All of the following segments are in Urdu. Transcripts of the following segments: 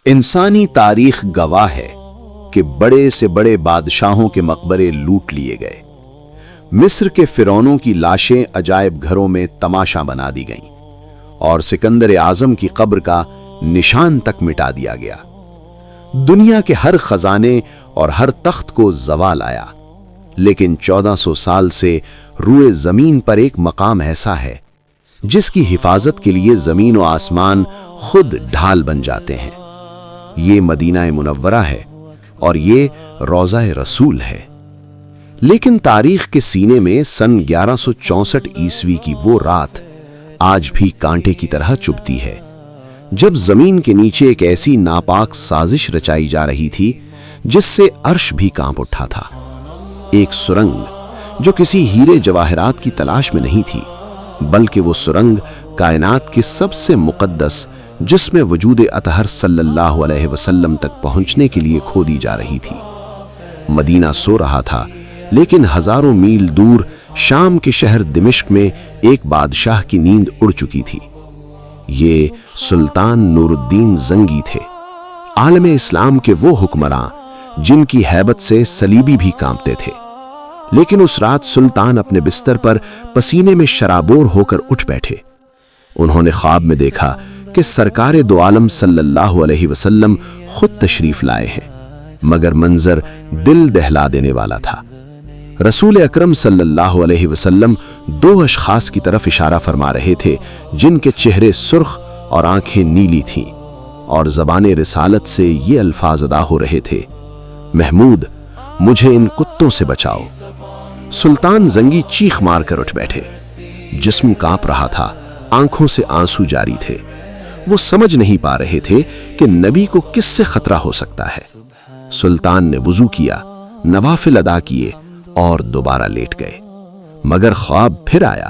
انسانی تاریخ گواہ ہے کہ بڑے سے بڑے بادشاہوں کے مقبرے لوٹ لیے گئے۔ مصر کے فرعونوں کی لاشیں عجائب گھروں میں تماشا بنا دی گئیں اور سکندر اعظم کی قبر کا نشان تک مٹا دیا گیا۔ دنیا کے ہر خزانے اور ہر تخت کو زوال آیا، لیکن 1400 سال سے روئے زمین پر ایک مقام ایسا ہے جس کی حفاظت کے لیے زمین و آسمان خود ڈھال بن جاتے ہیں۔ یہ مدینہ منورہ ہے اور یہ روضہ رسول ہے۔ لیکن تاریخ کے سینے میں سن 1164 عیسوی کی وہ رات آج بھی کانٹے کی طرح چبھتی ہے، جب زمین کے نیچے ایک ایسی ناپاک سازش رچائی جا رہی تھی جس سے عرش بھی کانپ اٹھا تھا۔ ایک سرنگ جو کسی ہیرے جواہرات کی تلاش میں نہیں تھی، بلکہ وہ سرنگ کائنات کے سب سے مقدس جس میں وجود اطہر صلی اللہ علیہ وسلم تک پہنچنے کے لیے کھودی جا رہی تھی۔ مدینہ سو رہا تھا، لیکن ہزاروں میل دور شام کے شہر دمشق میں ایک بادشاہ کی نیند اڑ چکی تھی۔ یہ سلطان نور الدین زنگی تھے، عالم اسلام کے وہ حکمراں جن کی ہیبت سے صلیبی بھی کانپتے تھے۔ لیکن اس رات سلطان اپنے بستر پر پسینے میں شرابور ہو کر اٹھ بیٹھے۔ انہوں نے خواب میں دیکھا کہ سرکار دو عالم صلی اللہ علیہ وسلم خود تشریف لائے ہیں، مگر منظر دل دہلا دینے والا تھا۔ رسول اکرم صلی اللہ علیہ وسلم دو اشخاص کی طرف اشارہ فرما رہے تھے جن کے چہرے سرخ اور آنکھیں نیلی تھیں، اور زبان رسالت سے یہ الفاظ ادا ہو رہے تھے: محمود، مجھے ان کتوں سے بچاؤ۔ سلطان زنگی چیخ مار کر اٹھ بیٹھے، جسم کانپ رہا تھا، آنکھوں سے آنسو جاری تھے۔ وہ سمجھ نہیں پا رہے تھے کہ نبی کو کس سے خطرہ ہو سکتا ہے۔ سلطان نے وضو کیا، نوافل ادا کیے اور دوبارہ لیٹ گئے، مگر خواب پھر آیا،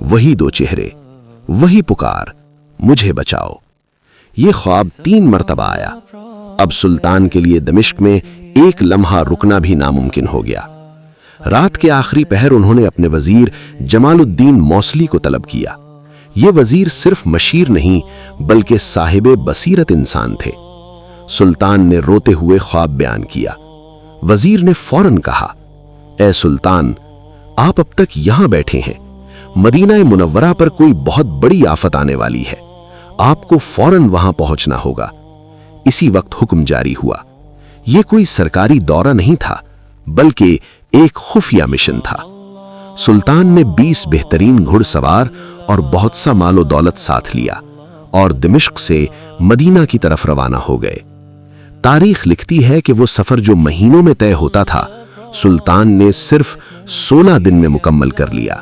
وہی دو چہرے، وہی پکار: مجھے بچاؤ۔ یہ خواب 3 مرتبہ آیا۔ اب سلطان کے لیے دمشق میں ایک لمحہ رکنا بھی ناممکن ہو گیا۔ رات کے آخری پہر انہوں نے اپنے وزیر جمال الدین موصلی کو طلب کیا۔ یہ وزیر صرف مشیر نہیں بلکہ صاحب بصیرت انسان تھے۔ سلطان نے روتے ہوئے خواب بیان کیا۔ وزیر نے فوراً کہا: اے سلطان، آپ اب تک یہاں بیٹھے ہیں، مدینہ منورہ پر کوئی بہت بڑی آفت آنے والی ہے، آپ کو فوراً وہاں پہنچنا ہوگا۔ اسی وقت حکم جاری ہوا۔ یہ کوئی سرکاری دورہ نہیں تھا بلکہ ایک خفیہ مشن تھا۔ سلطان نے 20 بہترین گھڑ سوار اور بہت سا مال و دولت ساتھ لیا اور دمشق سے مدینہ کی طرف روانہ ہو گئے۔ تاریخ لکھتی ہے کہ وہ سفر جو مہینوں میں طے ہوتا تھا، سلطان نے صرف 16 دن میں مکمل کر لیا۔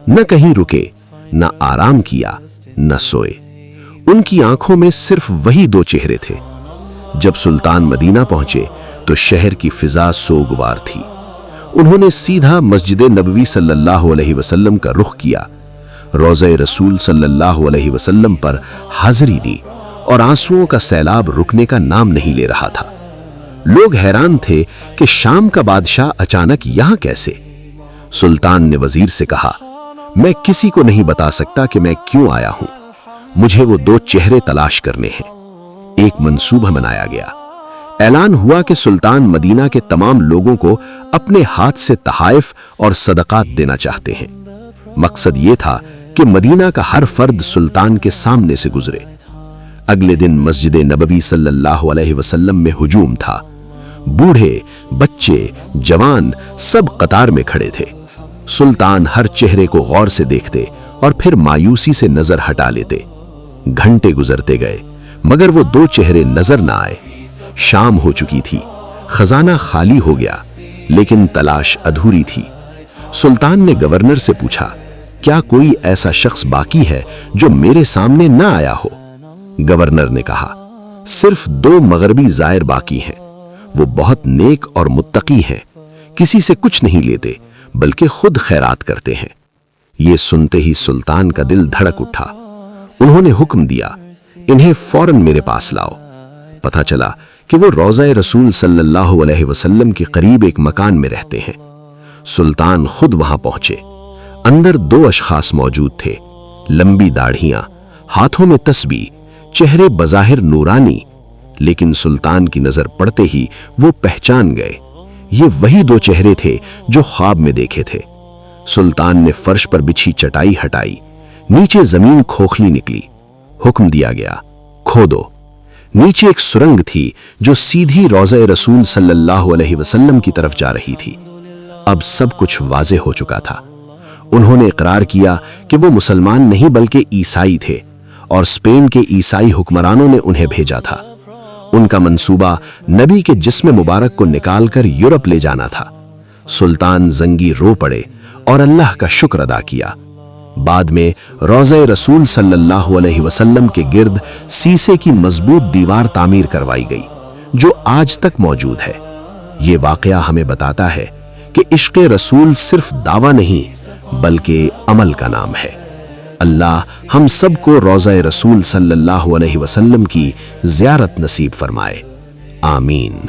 نہ کہیں رکے، نہ آرام کیا، نہ سوئے۔ ان کی آنکھوں میں صرف وہی 2 چہرے تھے۔ جب سلطان مدینہ پہنچے تو شہر کی فضا سوگوار تھی۔ انہوں نے سیدھا مسجد نبوی صلی اللہ علیہ وسلم کا رخ کیا، روضہ رسول صلی اللہ علیہ وسلم پر حاضری دی، اور آنسوؤں کا سیلاب رکنے کا نام نہیں لے رہا تھا۔ لوگ حیران تھے کہ شام کا بادشاہ اچانک یہاں کیسے؟ سلطان نے وزیر سے کہا: میں کسی کو نہیں بتا سکتا کہ میں کیوں آیا ہوں، مجھے وہ 2 چہرے تلاش کرنے ہیں۔ ایک منصوبہ بنایا گیا۔ اعلان ہوا کہ سلطان مدینہ کے تمام لوگوں کو اپنے ہاتھ سے تحائف اور صدقات دینا چاہتے ہیں۔ مقصد یہ تھا کہ مدینہ کا ہر فرد سلطان کے سامنے سے گزرے۔ اگلے دن مسجد نبوی صلی اللہ علیہ وسلم میں ہجوم تھا۔ بوڑھے، بچے، جوان سب قطار میں کھڑے تھے۔ سلطان ہر چہرے کو غور سے دیکھتے اور پھر مایوسی سے نظر ہٹا لیتے۔ گھنٹے گزرتے گئے مگر وہ 2 چہرے نظر نہ آئے۔ شام ہو چکی تھی، خزانہ خالی ہو گیا، لیکن تلاش ادھوری تھی۔ سلطان نے گورنر سے پوچھا: کیا کوئی ایسا شخص باقی ہے جو میرے سامنے نہ آیا ہو؟ گورنر نے کہا: صرف 2 مغربی زائر باقی ہیں، وہ بہت نیک اور متقی ہیں، کسی سے کچھ نہیں لیتے بلکہ خود خیرات کرتے ہیں۔ یہ سنتے ہی سلطان کا دل دھڑک اٹھا۔ انہوں نے حکم دیا: انہیں فوراً میرے پاس لاؤ۔ پتہ چلا کہ وہ روضہ رسول صلی اللہ علیہ وسلم کے قریب ایک مکان میں رہتے ہیں۔ سلطان خود وہاں پہنچے۔ اندر 2 اشخاص موجود تھے، لمبی داڑھیاں، ہاتھوں میں تسبیح، چہرے بظاہر نورانی، لیکن سلطان کی نظر پڑتے ہی وہ پہچان گئے، یہ وہی دو چہرے تھے جو خواب میں دیکھے تھے۔ سلطان نے فرش پر بچھی چٹائی ہٹائی، نیچے زمین کھوکھلی نکلی، حکم دیا گیا کھودو۔ نیچے ایک سرنگ تھی جو سیدھی روضہ رسول صلی اللہ علیہ وسلم کی طرف جا رہی تھی۔ اب سب کچھ واضح ہو چکا تھا۔ انہوں نے اقرار کیا کہ وہ مسلمان نہیں بلکہ عیسائی تھے، اور اسپین کے عیسائی حکمرانوں نے انہیں بھیجا تھا۔ ان کا منصوبہ نبی کے جسم مبارک کو نکال کر یورپ لے جانا تھا۔ سلطان زنگی رو پڑے اور اللہ کا شکر ادا کیا۔ بعد میں روضہ رسول صلی اللہ علیہ وسلم کے گرد سیسے کی مضبوط دیوار تعمیر کروائی گئی، جو آج تک موجود ہے۔ یہ واقعہ ہمیں بتاتا ہے کہ عشق رسول صرف دعویٰ نہیں بلکہ عمل کا نام ہے۔ اللہ ہم سب کو روضہ رسول صلی اللہ علیہ وسلم کی زیارت نصیب فرمائے، آمین۔